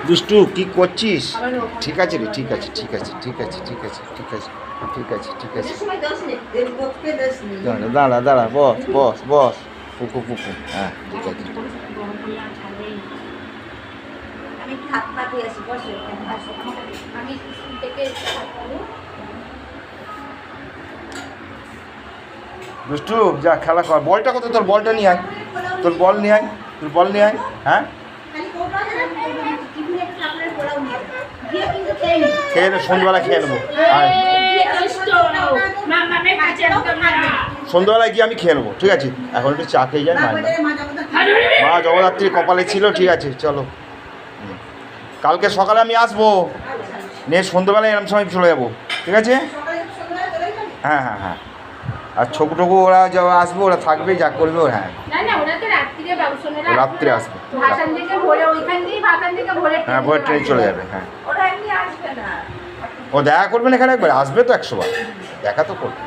দুষ্টু কি করছিস? ঠিক আছে রে, ঠিক আছে, ঠিক আছে, ঠিক আছে, ঠিক আছে, ঠিক আছে, ঠিক আছে, ঠিক আছে। দাঁড়া দাঁড়া দাঁড়া, বস বস বস, পুকু পুকু, হ্যাঁ ঠিক আছে। দুষ্টু যা খেলা কর, বলটা কত? তোর বলটা নিয়ে আয়, তোর বল নিয়ে আয়, তোর বল নিয়ে আয়। হ্যাঁ খেয়ে নে, সন্ধ্যাবেলা খেয়ে নেবো। সন্ধ্যাবেলায় গিয়ে আমি খেয়ে নেবো, ঠিক আছে? এখন একটু চা খেয়ে যাই। মা জগদ্ধাত্রী কপালে ছিল, ঠিক আছে চলো। কালকে সকালে আমি আসবো, নিয়ে সন্ধ্যাবেলায় এরকম সময় চলে যাবো, ঠিক আছে? হ্যাঁ হ্যাঁ হ্যাঁ। আর ছোকু টোকু ওরা যা আসবে, ওরা থাকবে, যা করবে ওরা। হ্যাঁ রাত্রে আসবে, হ্যাঁ ভোরের ট্রেনে চলে যাবে। হ্যাঁ ও দেখা করবেন এখানে একবার, আসবে তো 100 বার দেখা তো করবে।